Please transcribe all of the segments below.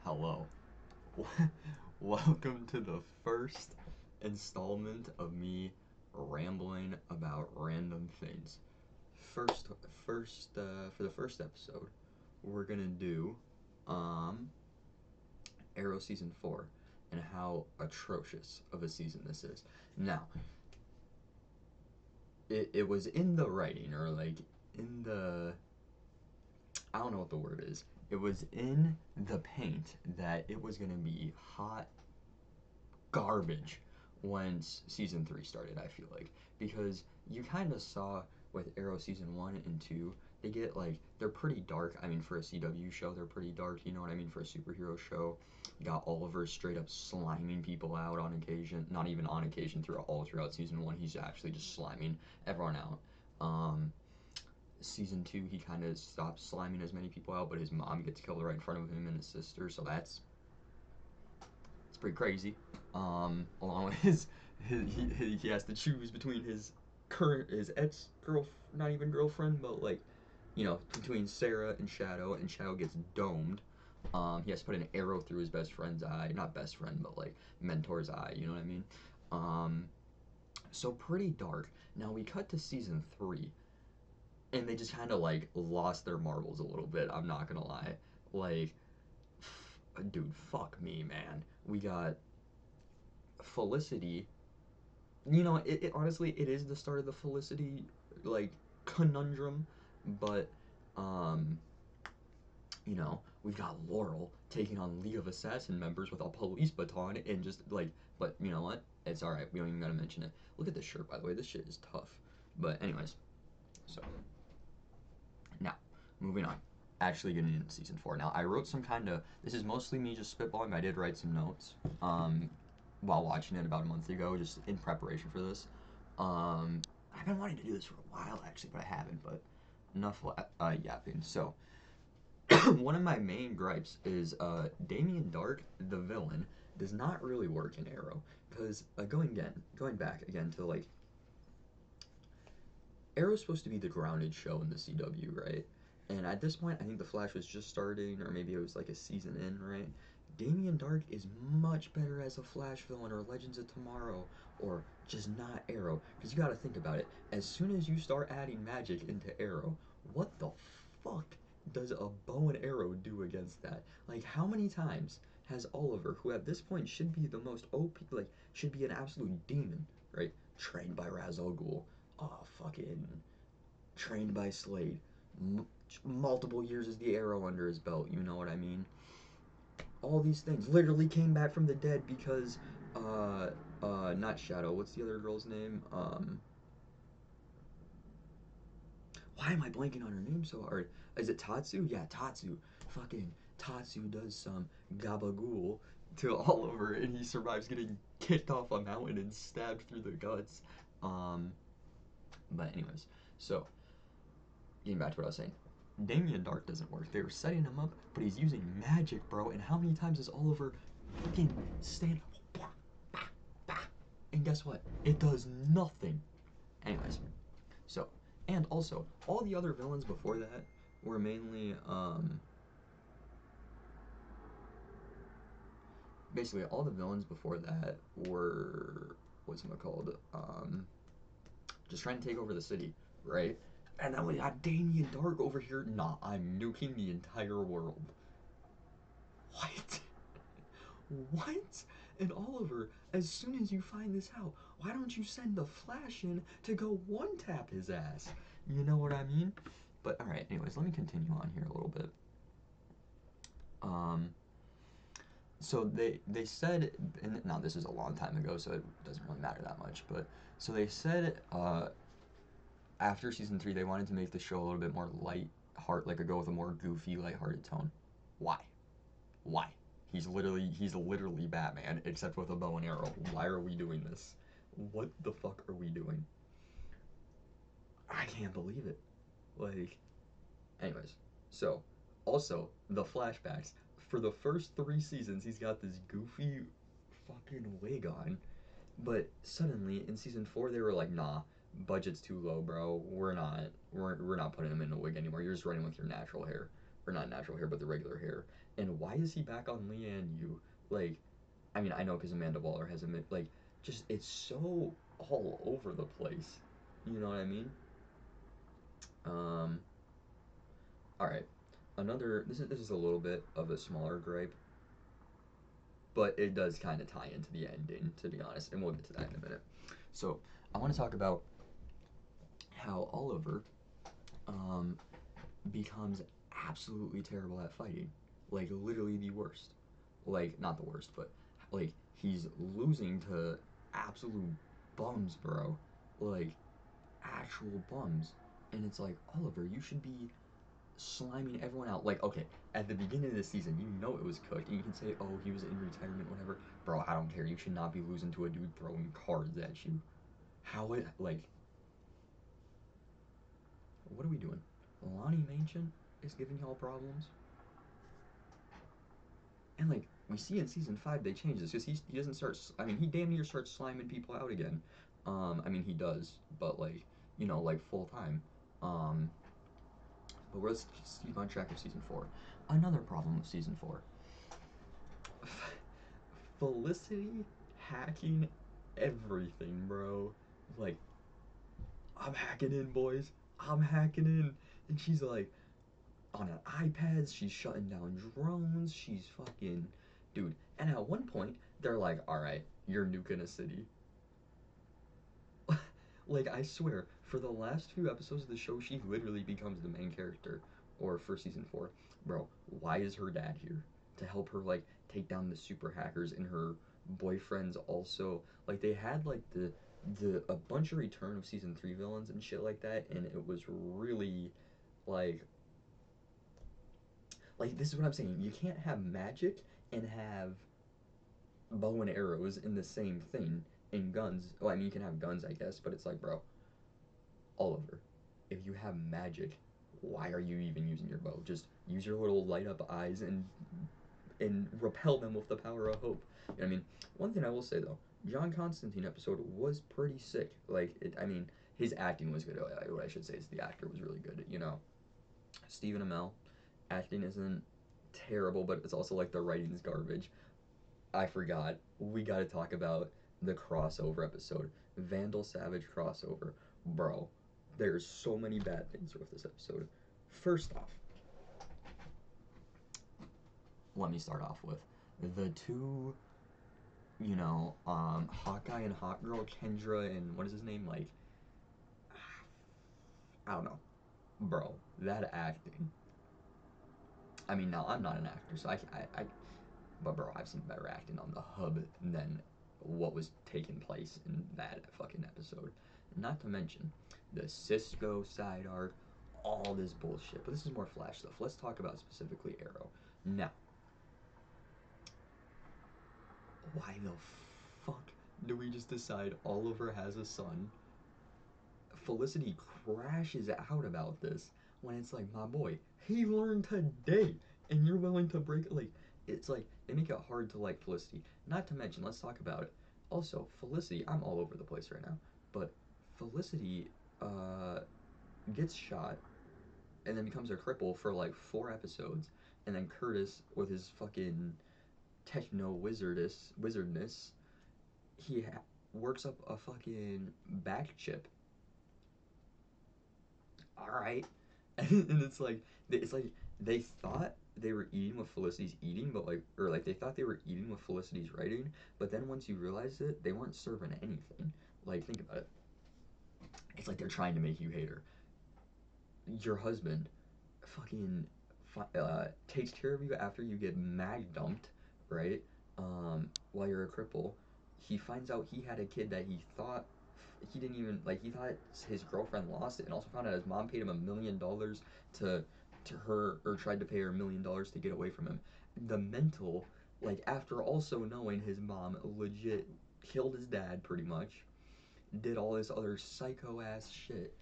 Hello. Welcome to the first installment of me rambling about random things. First, for the first episode, we're gonna do um Arrow season 4 and how atrocious of a season this is. Now, it was in the writing, or like in the, I don't know what the word is. It was in the paint that it was gonna be hot garbage once season 3 started, I feel like. Because you kind of saw with Arrow season 1 and 2, they get like, they're pretty dark. I mean, for a CW show, they're pretty dark, you know what I mean? For a superhero show, you got Oliver straight up sliming people out on occasion. Not even on occasion, all throughout season 1, he's actually just sliming everyone out. Season 2, he kind of stops sliming as many people out, but his mom gets killed right in front of him and his sister, so it's pretty crazy. Along with he has to choose between his ex girl, not even girlfriend, but like, between Sarah and Shadow gets domed. He has to put an arrow through his best friend's eye, not best friend, but like mentor's eye. You know what I mean? So pretty dark. Now we cut to season 3, and they just kind of like lost their marbles a little bit. I'm not gonna lie, like, dude, fuck me, man. We got Felicity. It honestly, it is the start of the Felicity like conundrum, but um, we've got Laurel taking on League of Assassin members with a police baton and just like, but you know what? It's all right. We don't even gotta mention it. Look at this shirt, by the way. This shit is tough. But anyways, so now moving on. Actually getting into season 4. Now I wrote some kind of. This is mostly me just spitballing. But I did write some notes. While watching it about a month ago, just in preparation for this. I've been wanting to do this for a while actually, but I haven't. But enough yapping. So one of my main gripes is Damien Dark, the villain, does not really work in Arrow because going back again to like Arrow's supposed to be the grounded show in the CW, right? And at this point, I think The Flash was just starting, or maybe it was like a season in, right? Damien Dark is much better as a Flash villain, or Legends of Tomorrow, or just not Arrow. Because you gotta think about it. As soon as you start adding magic into Arrow, what the fuck does a bow and arrow do against that? Like, how many times has Oliver, who at this point should be the most OP, like, should be an absolute demon, right? Trained by Ra's al Ghul, fucking trained by Slade, multiple years as the arrow under his belt, you know what I mean? All these things literally came back from the dead because, not Shadow, what's the other girl's name? Why am I blanking on her name so hard? Is it Tatsu? Yeah, Tatsu. Fucking Tatsu does some gabagool to Oliver, and he survives getting kicked off a mountain and stabbed through the guts. Um, but anyways, so getting back to what I was saying, Damien Dark doesn't work. They were setting him up, but he's using magic, bro. And how many times does Oliver fucking stand up? And guess what? It does nothing. Anyways, so, and also, all the other villains before that were mainly, basically all the villains before that were, what's it called? Just trying to take over the city, right? And then we got Damien Dark over here. Nah, I'm nuking the entire world. What? What? And Oliver, as soon as you find this out, why don't you send the Flash in to go one tap his ass? You know what I mean? But alright, anyways, let me continue on here a little bit. Um, so they said, and now this is a long time ago, so it doesn't really matter that much, but so they said after season 3 they wanted to make the show a little bit more light heart, like a go with a more goofy, lighthearted tone. Why? Why? He's literally Batman, except with a bow and arrow. Why are we doing this? What the fuck are we doing? I can't believe it. Like, anyways, so also the flashbacks for the first 3 seasons, he's got this goofy fucking wig on, but suddenly in season 4 they were like, nah, budget's too low, bro. We're not putting him in a wig anymore. You're just running with your natural hair. or not natural hair, but the regular hair. And why is he back on Leanne Yu? Like, I mean, I know because Amanda Waller has a like, just it's so all over the place. You know what I mean? Um, all right. Another this is a little bit of a smaller gripe, but it does kind of tie into the ending, to be honest, and we'll get to that in a minute. So I want to talk about how Oliver um, becomes absolutely terrible at fighting, like literally the worst. Like not the worst, but like he's losing to absolute bums, bro. Like actual bums. And it's like, Oliver, you should be sliming everyone out. Like, okay, at the beginning of the season, you know it was cooked. And you can say, oh, he was in retirement, whatever. Bro, I don't care. You should not be losing to a dude throwing cards at you. How it, like, what are we doing? Lonnie Manchin is giving y'all problems? And, like, we see in season 5 they change this because he doesn't start, I mean, he damn near starts sliming people out again. I mean, he does, but, like, you know, like, full time. Um, but let's keep on track of season 4. Another problem with season 4. Felicity hacking everything, bro. Like, I'm hacking in, boys. I'm hacking in. And she's like, on an iPad, she's shutting down drones. She's fucking. Dude. And at one point, they're like, alright, you're nuking a city. Like, I swear, for the last few episodes of the show, she literally becomes the main character. Or for season 4. Bro, why is her dad here? To help her, like, take down the super hackers, and her boyfriend's also. Like, they had, like, a bunch of Return of season 3 villains and shit like that, and it was really, like. Like, this is what I'm saying. You can't have magic and have bow and arrows in the same thing, and guns. Well, I mean, you can have guns, I guess, but it's like, bro, Oliver, if you have magic, why are you even using your bow? Just use your little light up eyes and repel them with the power of hope. You know what I mean? One thing I will say though, John Constantine episode was pretty sick. Like, I mean, his acting was good. What I should say is the actor was really good. You know, Stephen Amell, acting isn't terrible, but it's also like the writing's garbage. I forgot. We got to talk about the crossover episode. Vandal Savage crossover. Bro, there's so many bad things with this episode. First off, let me start off with the two, hot guy and hot girl, Kendra and what is his name? Like, I don't know. Bro, that acting. I mean, now I'm not an actor, so but bro, I've seen better acting on the hub than what was taking place in that fucking episode. Not to mention the Cisco side arc, all this bullshit. But this is more Flash stuff. Let's talk about specifically Arrow. Now, why the fuck do we just decide Oliver has a son? Felicity crashes out about this when it's like, my boy, he learned today, and you're willing to break it. Like, it's like they make it hard to like Felicity. Not to mention, let's talk about it. Also, Felicity, I'm all over the place right now, but Felicity uh, gets shot and then becomes a cripple for like 4 episodes, and then Curtis with his fucking techno wizardness, works up a fucking back chip. All right. And it's like they thought they were eating what Felicity's eating, but like, or like they thought they were eating what Felicity's writing, but then once you realize it, they weren't serving anything. Like, think about it. It's like they're trying to make you hate her. Your husband fucking takes care of you after you get mag dumped, right? While you're a cripple. He finds out he had a kid that he thought he didn't even like. He thought his girlfriend lost it, and also found out his mom paid him $1 million to her, or tried to pay her $1 million to get away from him. The mental, like, after also knowing his mom legit killed his dad pretty much, did all this other psycho ass shit,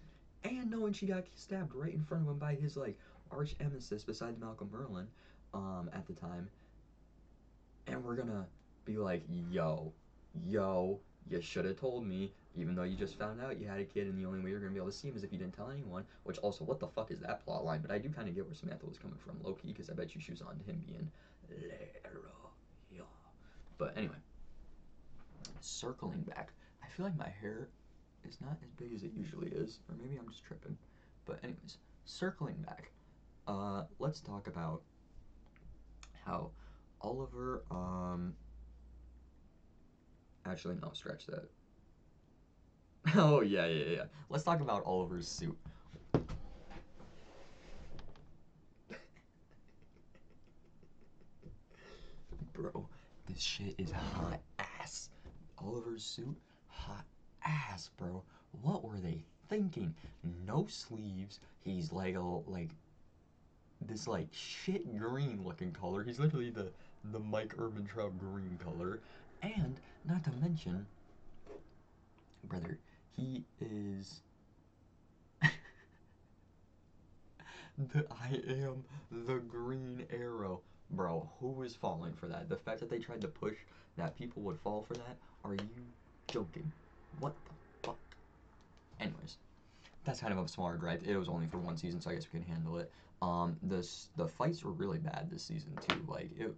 and knowing she got stabbed right in front of him by his like arch nemesis besides Malcolm Merlin, at the time, and we're gonna be like, yo, You should have told me, even though you just found out you had a kid and the only way you're going to be able to see him is if you didn't tell anyone. Which also, what the fuck is that plot line? But I do kind of get where Samantha was coming from, low-key, because I bet you she was on to him being Lero. Yeah. But anyway, circling back, I feel like my hair is not as big as it usually is, or maybe I'm just tripping. But anyways, circling back, let's talk about how Oliver, actually no, scratch that. Oh yeah. Let's talk about Oliver's suit. Bro, this shit is hot ass. Oliver's suit, hot ass, bro. What were they thinking? No sleeves. He's like this like shit green looking color. He's literally the Mike Ehrmantraut green color. And not to mention, brother, he is I am the Green Arrow. Bro, who is falling for that? The fact that they tried to push that people would fall for that? Are you joking? What the fuck? Anyways, that's kind of a smaller gripe. It was only for one season, so I guess we can handle it. The fights were really bad this season too. Like it,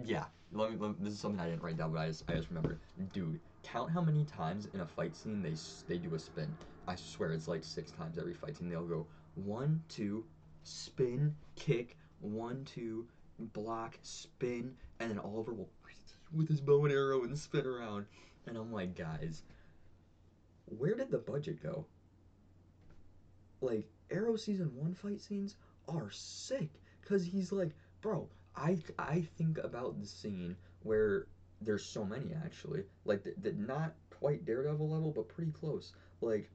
yeah. This is something I didn't write down, but I just remembered. Dude, count how many times in a fight scene they do a spin. I swear it's like 6 times every fight scene. They'll go 1, 2, spin, kick, 1, 2, block, spin, and then Oliver will with his bow and arrow and spin around. And I'm like, guys, where did the budget go? Like Arrow season 1 fight scenes are sick because he's like, bro, I think about the scene where there's so many actually, like the not quite Daredevil level, but pretty close. Like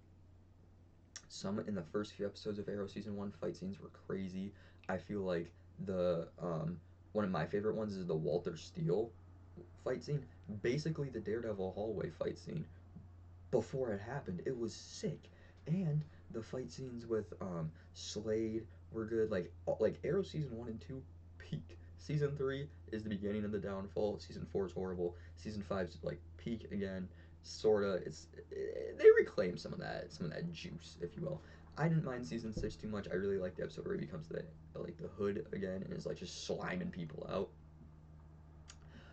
some in the first few episodes of Arrow season 1 fight scenes were crazy. I feel like the one of my favorite ones is the Walter Steele fight scene, basically the Daredevil hallway fight scene before it happened. It was sick, and the fight scenes with Slade were good. Like Arrow season 1 and 2 peak. Season 3 is the beginning of the downfall. Season 4 is horrible. Season 5 is like peak again. Sorta. They reclaim some of that juice, if you will. I didn't mind season 6 too much. I really like the episode where he becomes the Hood again and is like just sliming people out.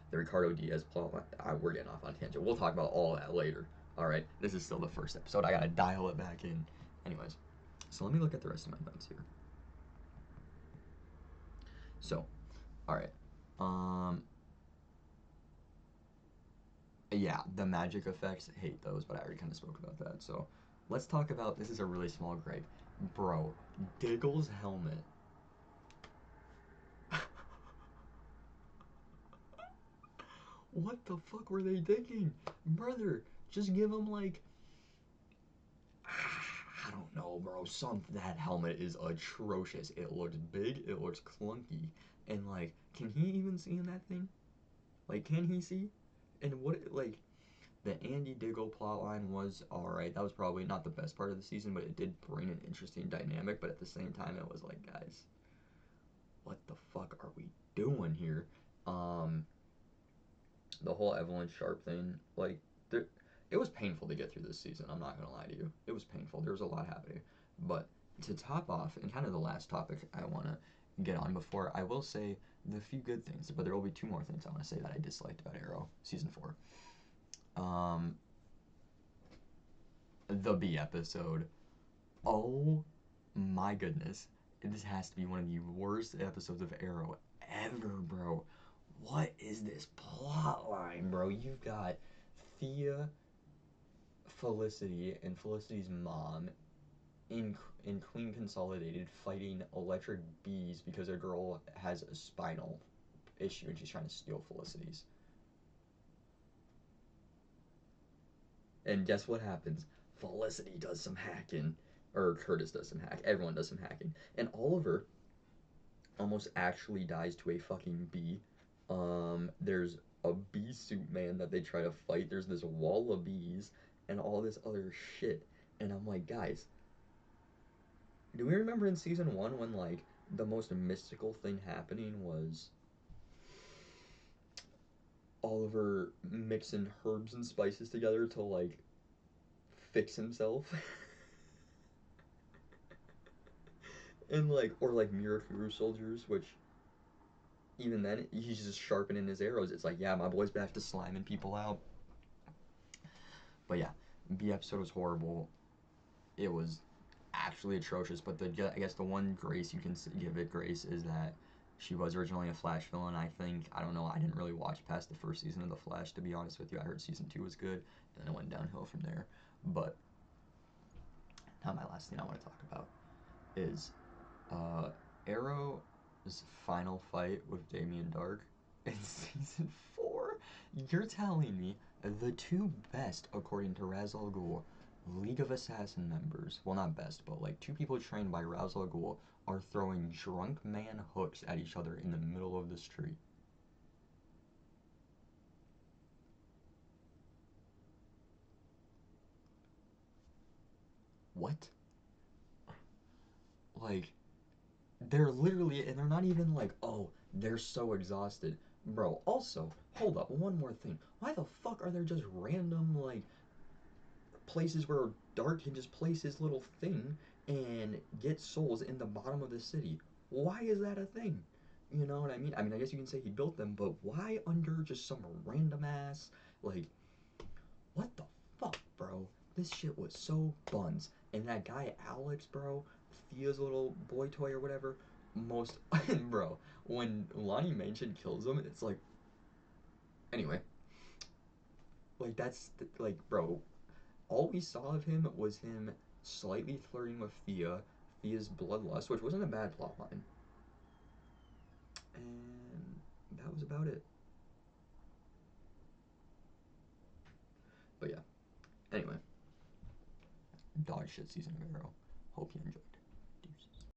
The Ricardo Diaz plot line. We're getting off on a tangent. We'll talk about all that later. All right, this is still the first episode. I gotta dial it back in. Anyways, so let me look at the rest of my notes here. So, all right. Um, yeah, the magic effects. Hate those, but I already kind of spoke about that. So, let's talk about. This is a really small gripe, bro. Diggle's helmet. What the fuck were they thinking, brother? Just give him like I don't know, bro. That helmet is atrocious. It looks big. It looks clunky. And like, can he even see in that thing? Like, can he see? And what like the Andy Diggle plotline was all right. That was probably not the best part of the season, but it did bring an interesting dynamic. But at the same time, it was like, guys, what the fuck are we doing here? Um, the whole Evelyn Sharp thing, like, there, it was painful to get through this season. I'm not gonna lie to you. It was painful. There was a lot happening, but to top off, and kind of the last topic I want to get on before I will say the few good things, but there will be 2 more things I want to say that I disliked about Arrow season 4. Um, the B episode. Oh my goodness, this has to be one of the worst episodes of Arrow ever, bro. What is this plot line, bro? You've got Thea, Felicity, and Felicity's mom in Queen Consolidated fighting electric bees because a girl has a spinal issue and she's trying to steal Felicity's. And guess what happens? Felicity does some hacking, or Curtis does some hack. Everyone does some hacking, and Oliver almost actually dies to a fucking bee. There's a bee suit man that they try to fight. There's this wall of bees and all this other shit. And I'm like, guys, do we remember in season 1 when like the most mystical thing happening was Oliver mixing herbs and spices together to like fix himself. And like, or like Mirakuru soldiers, which even then he's just sharpening his arrows. It's like, yeah, my boy's back to sliming people out. But yeah, the episode was horrible. It was actually atrocious. But I guess the one grace you can give it grace is that she was originally a Flash villain. I think, I don't know, I didn't really watch past the first season of the Flash, to be honest with you. I heard season 2 was good, and then it went downhill from there. But now my last thing I want to talk about is uh, Arrow's final fight with Damien Dark in season 4. You're telling me the two best, according to Ra's al Ghul, League of Assassin members, well, not best, but like two people trained by Ra's al Ghul, are throwing drunk man hooks at each other in the middle of the street. What? Like, they're literally, and they're not even like, oh, they're so exhausted. Bro, also, hold up, one more thing. Why the fuck are there just random, like, places where Dark can just place his little thing and get souls in the bottom of the city? Why is that a thing? You know what I mean? I mean, I guess you can say he built them, but why under just some random ass, like, what the fuck, bro? This shit was so buns. And that guy Alex, bro, Thea's little boy toy or whatever, most bro, when Lonnie Mansion kills him, it's like, anyway, like that's like, bro, all we saw of him was him slightly flirting with Thea's bloodlust, which wasn't a bad plotline, and that was about it. But yeah, anyway, dog shit season of Arrow. Hope you enjoy.